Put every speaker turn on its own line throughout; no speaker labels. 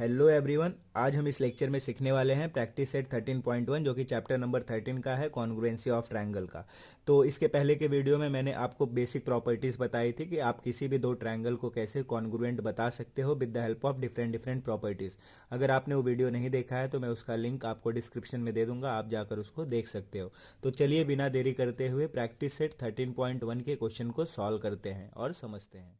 Hello everyone, आज हम इस लेक्चर में सीखने वाले हैं प्रैक्टिस सेट 13.1 जो कि चैप्टर नंबर 13 का है कॉन्ग्रुएंसी ऑफ ट्रायंगल का। तो इसके पहले के वीडियो में मैंने आपको बेसिक प्रॉपर्टीज़ बताई थी कि आप किसी भी दो ट्रायंगल को कैसे कॉन्ग्रुएंट बता सकते हो with the help of different different properties. अगर आपने वो वीडियो नहीं देखा है तो मैं उसका लिंक आपको डिस्क्रिप्शन में दे दूंगा, आप जाकर उसको देख सकते हो। तो चलिए बिना देरी करते हुए प्रैक्टिस सेट 13.1 के क्वेश्चन को सॉल्व करते हैं और समझते हैं।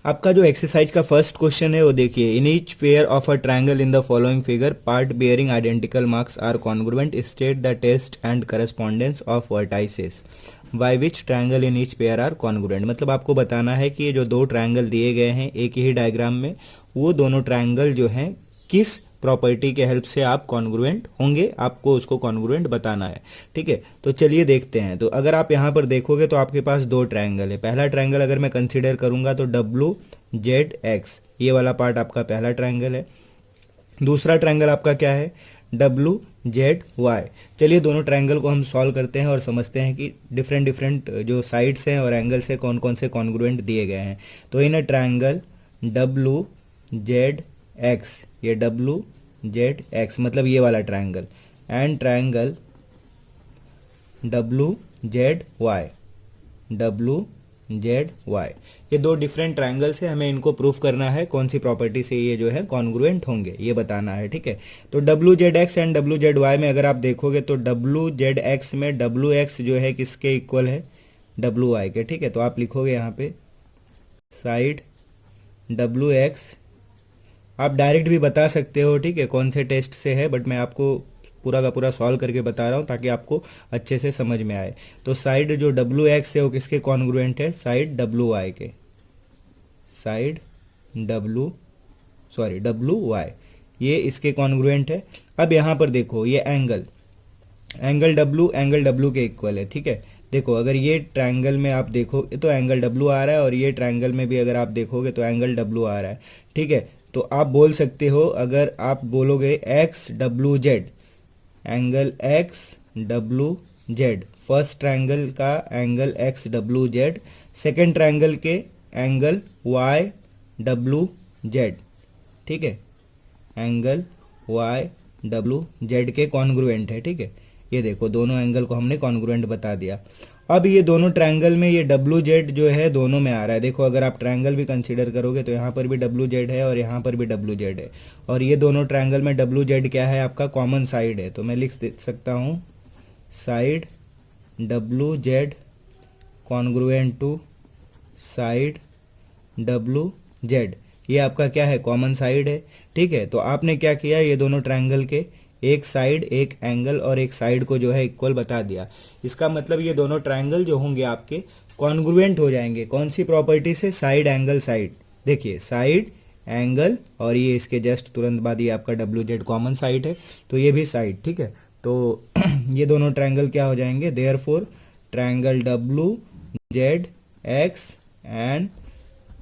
आपका जो एक्सरसाइज का फर्स्ट क्वेश्चन है वो देखिए, in each pair of a triangle in the following figure part bearing identical marks are congruent, state the test and correspondence of vertices by which triangle in each pair are congruent. मतलब आपको बताना है कि ये जो दो triangle दिए गए हैं एक ही डायग्राम में, वो दोनों ट्रायंगल जो हैं किस प्रॉपर्टी के हेल्प से आप कॉन्ग्रुएंट होंगे, आपको उसको कॉन्ग्रुएंट बताना है। ठीक है, तो चलिए देखते हैं। तो अगर आप यहाँ पर देखोगे तो आपके पास दो ट्रायंगल है। पहला ट्रायंगल अगर मैं कंसीडर करूंगा तो डब्ल्यू जेड एक्स, ये वाला पार्ट आपका पहला ट्रायंगल है। दूसरा ट्रायंगल आपका क्या है, डब्ल्यू जेड वाई। चलिए दोनों ट्रायंगल को हम सॉल्व करते हैं और समझते हैं कि डिफरेंट डिफरेंट जो साइड्स हैं और एंगल्स हैं कौन कौन से कॉन्ग्रुएंट दिए गए हैं। तो in a triangle W Z X, ये डब्ल्यू जेड एक्स मतलब ये वाला triangle, and triangle W Z Y, W Z Y, ये दो डिफरेंट ट्रायंगल्स है। हमें इनको प्रूफ करना है कौन सी प्रॉपर्टी से ये जो है कॉन्ग्रुएंट होंगे, ये बताना है। ठीक है, तो W Z X and W Z Y में अगर आप देखोगे तो डब्ल्यू जेड एक्स में डब्ल्यू एक्स जो है किसके इक्वल है, डब्ल्यू वाई के। ठीक है, तो आप लिखोगे यहाँ पे साइड डब्ल्यू एक्स, आप डायरेक्ट भी बता सकते हो, ठीक है, कौन से टेस्ट से है, बट मैं आपको पूरा का पूरा सॉल्व करके बता रहा हूँ ताकि आपको अच्छे से समझ में आए। तो साइड जो डब्ल्यू एक्स है वो किसके कॉन्ग्रुएंट है, साइड डब्ल्यू वाई के, साइड डब्ल्यू डब्ल्यू वाई, ये इसके कॉन्ग्रुएंट है। अब यहाँ पर देखो ये एंगल, एंगल डब्ल्यू के इक्वल है। ठीक है, देखो अगर ये ट्रायंगल में आप देखो तो एंगल डब्ल्यू आ रहा है और ये ट्रायंगल में भी अगर आप देखोगे तो एंगल डब्ल्यू आ रहा है। ठीक है, तो आप बोल सकते हो, अगर आप बोलोगे X W Z, angle X W Z, first triangle का angle X W Z, second triangle के एंगल वाई डब्ल्यू जेड। ठीक है, एंगल वाई डब्ल्यू जेड के कॉन्ग्रुएंट है। ठीक है, ये देखो दोनों एंगल को हमने कॉन्ग्रुएंट बता दिया। अब ये दोनों ट्रायंगल में ये डब्ल्यू जेड जो है दोनों में आ रहा है। देखो अगर आप ट्रायंगल भी कंसीडर करोगे तो यहाँ पर भी डब्ल्यू जेड है और यहाँ पर भी डब्ल्यू जेड है, और ये दोनों ट्रायंगल में डब्ल्यू जेड क्या है, आपका कॉमन साइड है। तो मैं लिख सकता हूँ side W Z congruent to side W Z, ये आपका क्या है, कॉमन साइड है। ठीक है, तो आपने क्या किया, ये दोनों ट्रायंगल के एक साइड, एक एंगल और एक साइड को जो है इक्वल बता दिया। इसका मतलब ये दोनों ट्रायंगल जो होंगे आपके कॉन्ग्रुएंट हो जाएंगे। कौन सी प्रॉपर्टी से, साइड एंगल साइड। देखिए साइड एंगल और ये इसके जस्ट तुरंत बाद ये आपका डब्ल्यू जेड कॉमन साइड है, तो ये भी साइड। ठीक है, तो ये दोनों ट्रायंगल क्या हो जाएंगे, therefore triangle W Z X and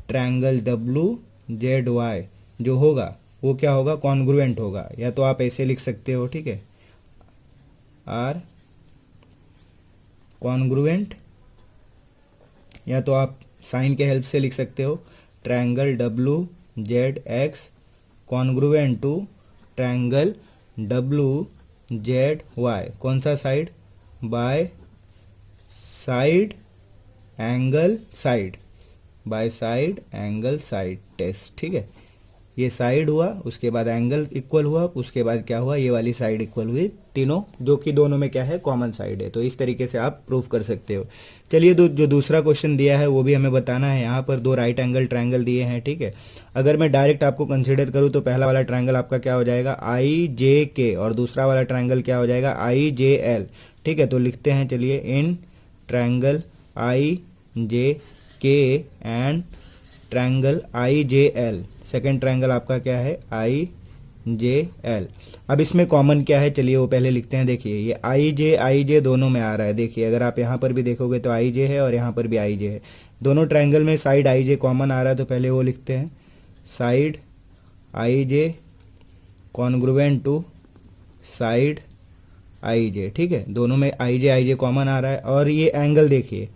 triangle W Z Y जो होगा वो क्या होगा, कॉन्ग्रुएंट होगा। या तो आप ऐसे लिख सकते हो, ठीक है, आर कॉन्ग्रुएंट, या तो आप साइन के हेल्प से लिख सकते हो triangle W Z X congruent to triangle W Z Y. कौन सा side, by side angle side, by side angle side test. ठीक है, ये साइड हुआ, उसके बाद एंगल इक्वल हुआ, उसके बाद क्या हुआ, ये वाली साइड इक्वल हुई, तीनों जो कि दोनों में क्या है, कॉमन साइड है। तो इस तरीके से आप प्रूफ कर सकते हो। चलिए जो दूसरा क्वेश्चन दिया है वो भी हमें बताना है। यहाँ पर दो राइट एंगल ट्रायंगल दिए हैं। ठीक है, अगर मैं डायरेक्ट आपको कंसिडर करूँ तो पहला वाला ट्रायंगल आपका क्या हो जाएगा, आई जे के, और दूसरा वाला ट्रायंगल क्या हो जाएगा, आई जे एल। ठीक है, तो लिखते हैं, चलिए, इन ट्रायंगल आई जे के and triangle I J L, second triangle आपका क्या है, आई जे एल। अब इसमें कॉमन क्या है, चलिए वो पहले लिखते हैं। देखिए ये आई जे दोनों में आ रहा है। देखिए अगर आप यहाँ पर भी देखोगे तो आई जे है और यहाँ पर भी आई जे है, दोनों ट्रायंगल में साइड आई जे कॉमन आ रहा है। तो पहले वो लिखते हैं, side I J congruent to side I J. ठीक है, दोनों में आई जे कॉमन आ रहा है। और ये एंगल देखिए,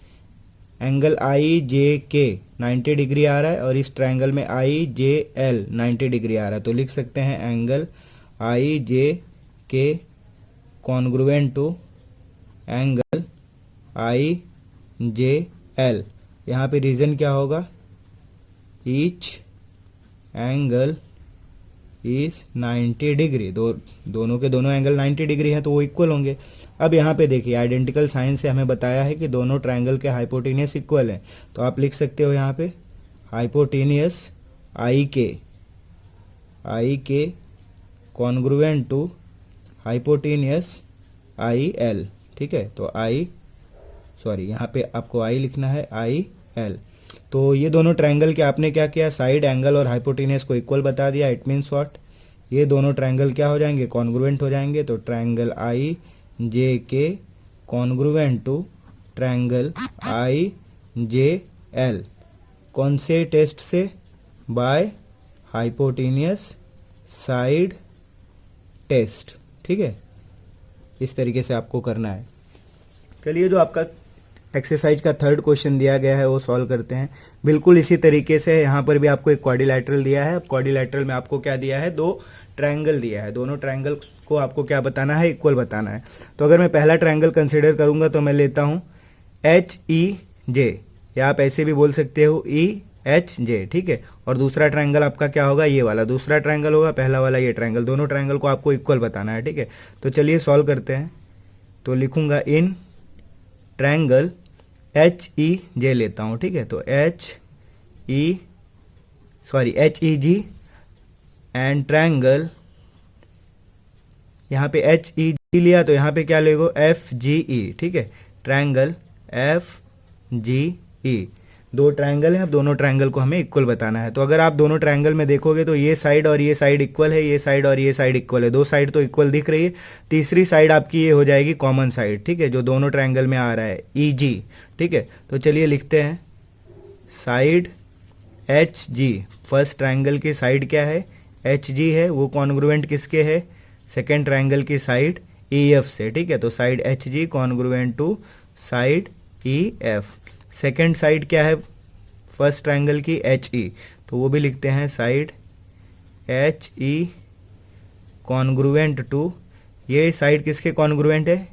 एंगल आई जे के 90 डिग्री आ रहा है और इस ट्रायंगल में आई जे एल 90 डिग्री आ रहा है, तो लिख सकते हैं angle I J K congruent to angle I J L. यहाँ पे रीजन क्या होगा, ईच एंगल इज 90 डिग्री, दोनों के दोनों एंगल 90 डिग्री है तो वो इक्वल होंगे। अब यहाँ पे देखिए आइडेंटिकल साइन से हमें बताया है कि दोनों ट्रायंगल के हाइपोटेनियस इक्वल हैं, तो आप लिख सकते हो यहाँ पे hypotenuse I K congruent to hypotenuse I L. ठीक है, तो यहाँ पे आपको आई लिखना है आई एल। तो ये दोनों ट्रायंगल के आपने क्या किया, साइड एंगल और हाइपोटेनियस को इक्वल बता दिया। इट मीन्स व्हाट, ये दोनों ट्रायंगल क्या हो जाएंगे, कॉन्ग्रुएंट हो जाएंगे। तो triangle I J K congruent to triangle I J L. कौन से टेस्ट से, बाय हाइपोटेनियस साइड टेस्ट। ठीक है, इस तरीके से आपको करना है। चलिए जो आपका एक्सरसाइज का थर्ड क्वेश्चन दिया गया है वो सॉल्व करते हैं। बिल्कुल इसी तरीके से यहाँ पर भी आपको एक क्वाड्रिलैटरल दिया है। क्वाड्रिलैटरल में आपको क्या दिया है, दो ट्रायंगल दिया है, दोनों ट्रायंगल को आपको क्या बताना है, इक्वल बताना है। तो अगर मैं पहला ट्रायंगल कंसिडर करूंगा तो मैं लेता हूँ एच ई जे, या आप ऐसे भी बोल सकते हो ई एच जे। ठीक है, और दूसरा ट्रायंगल आपका क्या होगा, ये वाला दूसरा ट्रायंगल होगा, पहला वाला ये ट्रायंगल। दोनों ट्रायंगल को आपको इक्वल बताना है। ठीक है, तो चलिए सॉल्व करते हैं। तो लिखूंगा इन ट्रायंगल एच ई जे लेता हूँ। ठीक है, तो H E G and triangle, यहाँ पे एच ई जी लिया तो यहाँ पे क्या लेगो, एफ जी ई। ठीक है, ट्रायंगल एफ जी ई, दो ट्रायंगल हैं, अब दोनों ट्रायंगल को हमें इक्वल बताना है। तो अगर आप दोनों ट्रायंगल में देखोगे तो ये साइड और ये साइड इक्वल है, ये साइड और ये साइड इक्वल है, दो साइड तो इक्वल दिख रही है। तीसरी साइड आपकी ये हो जाएगी कॉमन साइड। ठीक है, जो दोनों ट्रायंगल में आ रहा है ई जी। ठीक है, तो चलिए लिखते हैं side H G, first triangle की साइड क्या है, एच जी है, वो कॉन्ग्रुएंट किसके है, सेकेंड ट्रायंगल की साइड ई एफ से। ठीक है, तो side H G congruent to side E F. Second side क्या है फर्स्ट ट्रायंगल की, एच ई, तो वो भी लिखते हैं side H E congruent to, ये साइड किसके कॉन्ग्रुएंट है,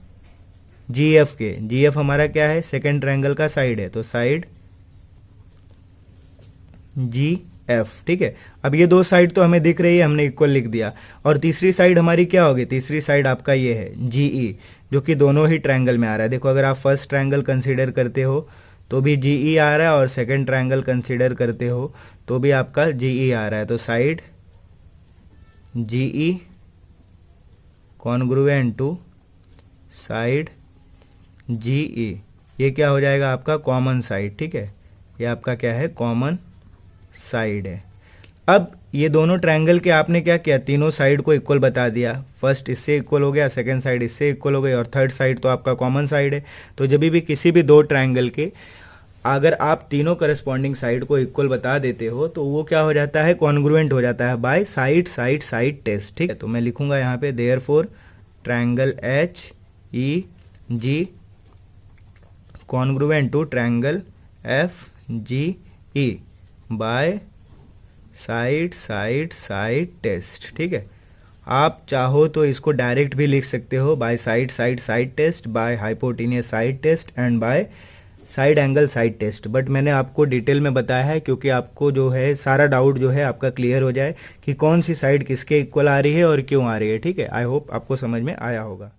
जी एफ के। जी एफ हमारा क्या है, सेकेंड ट्रायंगल का साइड है, तो साइड जी एफ। ठीक है, अब ये दो साइड तो हमें दिख रही है, हमने इक्वल लिख दिया। और तीसरी साइड हमारी क्या होगी, तीसरी साइड आपका ये है जी ई, जो कि दोनों ही ट्रायंगल में आ रहा है। देखो अगर आप फर्स्ट ट्रायंगल कंसीडर करते हो तो भी जी ई आ रहा है, और सेकेंड ट्रायंगल कंसीडर करते हो तो भी आपका जी ई आ रहा है। तो side G E congruent to side G E, ये क्या हो जाएगा आपका कॉमन साइड। ठीक है, ये आपका क्या है, कॉमन साइड है। अब ये दोनों ट्रायंगल के आपने क्या किया, तीनों साइड को इक्वल बता दिया। फर्स्ट इससे इक्वल हो गया, सेकंड साइड इससे इक्वल हो गई, और थर्ड साइड तो आपका कॉमन साइड है। तो जब भी किसी भी दो ट्रायंगल के अगर आप तीनों करस्पॉन्डिंग साइड को इक्वल बता देते हो तो वो क्या हो जाता है, कॉन्ग्रुएंट हो जाता है by side side side test. ठीक है, तो मैं लिखूंगा यहाँ पे therefore triangle H E G congruent to triangle F G E by side side side test. ठीक है, आप चाहो तो इसको डायरेक्ट भी लिख सकते हो, by side side side test, by hypotenuse side test and by side angle side test. But मैंने आपको डिटेल में बताया है क्योंकि आपको जो है सारा डाउट जो है आपका क्लियर हो जाए कि कौन सी साइड किसके इक्वल आ रही है और क्यों आ रही है। ठीक है, आई होप आपको समझ में आया होगा।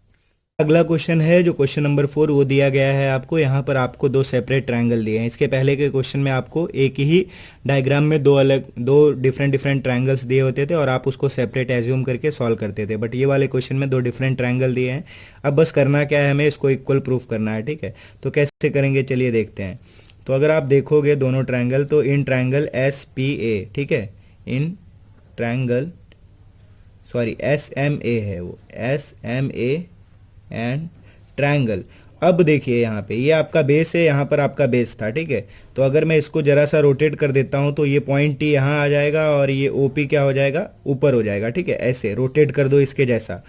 अगला क्वेश्चन है जो क्वेश्चन नंबर 4, वो दिया गया है आपको। यहाँ पर आपको दो सेपरेट ट्रायंगल दिए हैं। इसके पहले के क्वेश्चन में आपको एक ही डायग्राम में दो डिफरेंट ट्रायंगल्स दिए होते थे और आप उसको सेपरेट एज्यूम करके सॉल्व करते थे। बट ये वाले क्वेश्चन में दो डिफरेंट ट्रायंगल दिए हैं। अब बस करना क्या है, हमें इसको इक्वल प्रूफ करना है। ठीक है, तो कैसे करेंगे चलिए देखते हैं। तो अगर आप देखोगे दोनों ट्रायंगल, तो in triangle S P A, ठीक है, in triangle S M A है वो, S M A and triangle. अब देखिए यहाँ पे ये आपका बेस है, यहाँ पर आपका बेस था। ठीक है, तो अगर मैं इसको जरा सा रोटेट कर देता हूँ तो ये पॉइंट टी यहाँ आ जाएगा और ये ओपी क्या हो जाएगा, ऊपर हो जाएगा। ठीक है, ऐसे रोटेट कर दो इसके जैसा,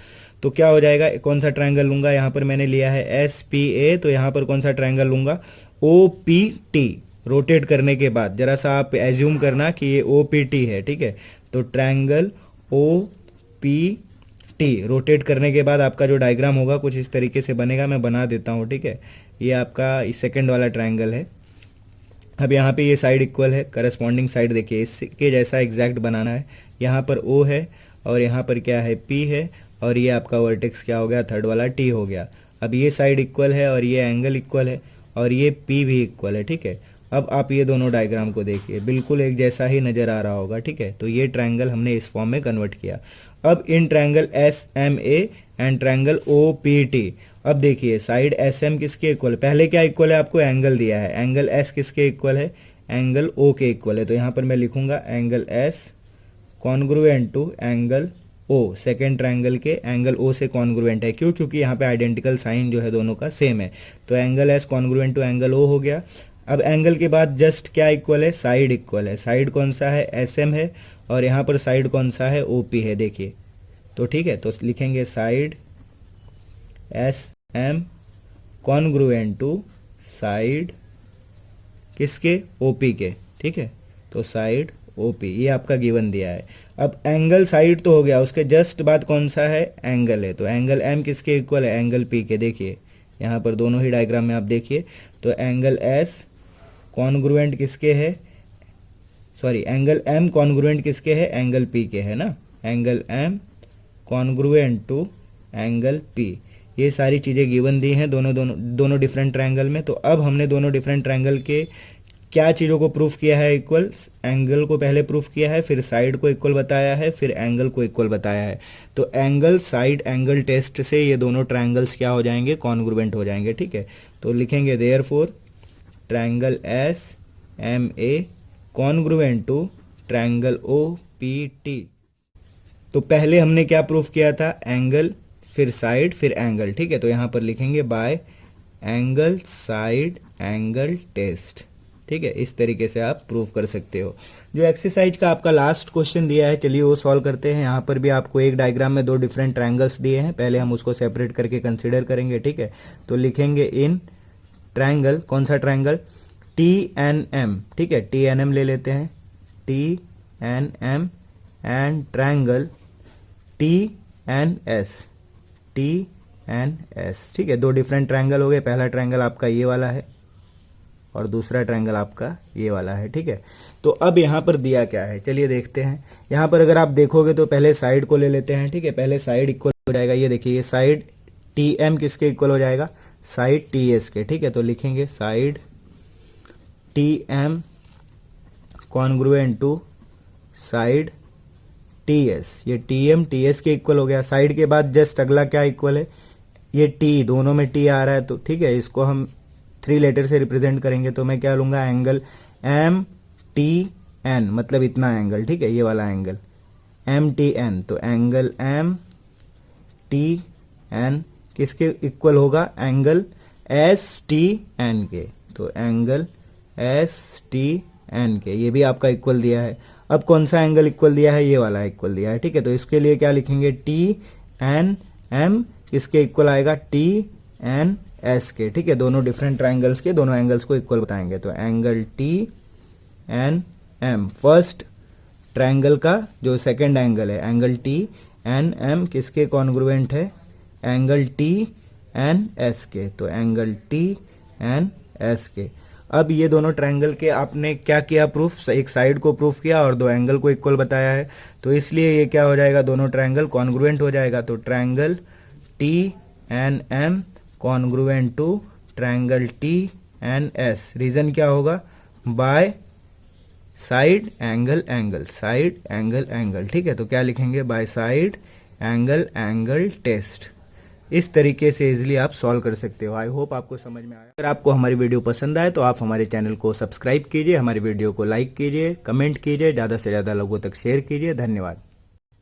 तो क्या हो जाएगा, कौन सा ट्रायंगल लूंगा, यहाँ पर मैंने लिया है एस पी ए, तो यहाँ पर कौन सा ट्रायंगल लूंगा, ओ पी टी रोटेट करने के बाद जरा सा आप एज्यूम करना कि ये ओ पी टी है, ठीक है। तो triangle O P T rotate करने के बाद आपका जो डायग्राम होगा कुछ इस तरीके से बनेगा, मैं बना देता हूँ, ठीक है। ये आपका सेकंड वाला ट्रायंगल है। अब यहाँ पे ये साइड इक्वल है, करस्पॉन्डिंग साइड देखिए इसके जैसा एग्जैक्ट बनाना है। यहाँ पर O है और यहाँ पर क्या है P है, और ये आपका वर्टेक्स क्या हो गया, थर्ड वाला T हो गया। अब ये साइड इक्वल है और ये एंगल इक्वल है और ये P भी इक्वल है, ठीक है। अब आप ये दोनों डायग्राम को देखिए, बिल्कुल एक जैसा ही नज़र आ रहा होगा, ठीक है। तो ये ट्रायंगल हमने इस फॉर्म में कन्वर्ट किया। अब in triangle SMA and triangle OPT, अब देखिए साइड SM किसके इक्वल, पहले क्या इक्वल है, आपको एंगल दिया है, एंगल S किसके इक्वल है, एंगल O के इक्वल है। तो यहाँ पर मैं लिखूंगा angle S congruent to angle O, second triangle के एंगल O से कॉन्ग्रुएंट है। क्यों? क्योंकि यहाँ पे आइडेंटिकल साइन जो है दोनों का सेम है। तो angle S congruent to angle O हो गया। अब एंगल के बाद जस्ट क्या इक्वल है, साइड इक्वल है। साइड कौन सा है, SM है, और यहाँ पर साइड कौन सा है, OP है, देखिए। तो ठीक है, तो लिखेंगे side SM congruent to side किसके, OP के, ठीक है। तो साइड OP ये आपका गिवन दिया है। अब एंगल साइड तो हो गया, उसके जस्ट बाद कौन सा है, एंगल है। तो एंगल M किसके इक्वल है, एंगल P के। देखिए यहाँ पर दोनों ही डायग्राम में आप देखिए, तो एंगल S कॉन्ग्रुएंट किसके है, सॉरी एंगल M कॉन्ग्रुएंट किसके है, एंगल P के है ना। Angle M congruent to angle P, ये सारी चीज़ें गिवन दी हैं दोनों डिफरेंट ट्रायंगल में। तो अब हमने दोनों डिफरेंट ट्रायंगल के क्या चीज़ों को प्रूफ किया है, इक्वल। एंगल को पहले प्रूफ किया है, फिर साइड को इक्वल बताया है, फिर एंगल को इक्वल बताया है। तो एंगल साइड एंगल टेस्ट से ये दोनों ट्रायंगल्स क्या हो जाएंगे, कॉन्ग्रुएंट हो जाएंगे, ठीक है। तो लिखेंगे therefore triangle SMA congruent to triangle OPT। तो पहले हमने क्या प्रूफ किया था, एंगल, फिर साइड, फिर एंगल, ठीक है। तो यहाँ पर लिखेंगे by angle side angle test, ठीक है। इस तरीके से आप प्रूव कर सकते हो। जो एक्सरसाइज का आपका लास्ट क्वेश्चन दिया है, चलिए वो सॉल्व करते हैं। यहाँ पर भी आपको एक डायग्राम में दो डिफरेंट ट्रायंगल्स दिए हैं, पहले हम उसको सेपरेट करके कंसीडर करेंगे, ठीक है। तो लिखेंगे इन ट्रायंगल, कौन सा ट्रायंगल, TNM, ठीक है। TNM ले लेते हैं, TNM एंड ट्रायंगल TNS, ठीक है। दो डिफरेंट ट्रायंगल हो गए, पहला ट्रायंगल आपका ये वाला है और दूसरा ट्रायंगल आपका ये वाला है, ठीक है। तो अब यहाँ पर दिया क्या है, चलिए देखते हैं। यहाँ पर अगर आप देखोगे तो पहले साइड को ले लेते हैं, ठीक है। पहले साइड इक्वल हो जाएगा, ये देखिए, ये साइड TM किसके इक्वल हो जाएगा, साइड TS के, ठीक है। तो लिखेंगे side TM congruent to side TS, ये TM TS के इक्वल हो गया। साइड के बाद जस्ट अगला क्या इक्वल है, ये T, दोनों में T आ रहा है, तो ठीक है, इसको हम 3 लेटर से रिप्रेजेंट करेंगे। तो मैं क्या लूंगा, एंगल MTN, मतलब इतना एंगल, ठीक है, ये वाला एंगल MTN। तो एंगल MTN किसके इक्वल होगा, एंगल STN के। तो एंगल STN के, ये भी आपका इक्वल दिया है। अब कौन सा एंगल इक्वल दिया है, ये वाला इक्वल दिया है, ठीक है। तो इसके लिए क्या लिखेंगे, TNM किसके इक्वल आएगा, TNS के, ठीक है। दोनों डिफरेंट ट्रायंगल्स के दोनों एंगल्स को इक्वल बताएंगे। तो एंगल TNM फर्स्ट ट्रायंगल का जो सेकंड एंगल है, एंगल TNM किसके कॉन्ग्रुएंट है, एंगल TNS के। तो एंगल TNS के। अब ये दोनों ट्रायंगल के आपने क्या किया प्रूफ, एक साइड को प्रूफ किया और दो एंगल को इक्वल बताया है। तो इसलिए ये क्या हो जाएगा, दोनों ट्रायंगल कॉन्ग्रुएंट हो जाएगा। तो triangle TNM congruent to triangle TNS, reason क्या होगा, by side angle angle, side angle angle, ठीक है। तो क्या लिखेंगे, by side angle angle test. इस तरीके से इजीली आप सॉल्व कर सकते हो। आई होप आपको समझ में आया। अगर आपको हमारी वीडियो पसंद आए तो आप हमारे चैनल को सब्सक्राइब कीजिए, हमारी वीडियो को लाइक कीजिए, कमेंट कीजिए, ज़्यादा से ज़्यादा लोगों तक शेयर कीजिए। धन्यवाद।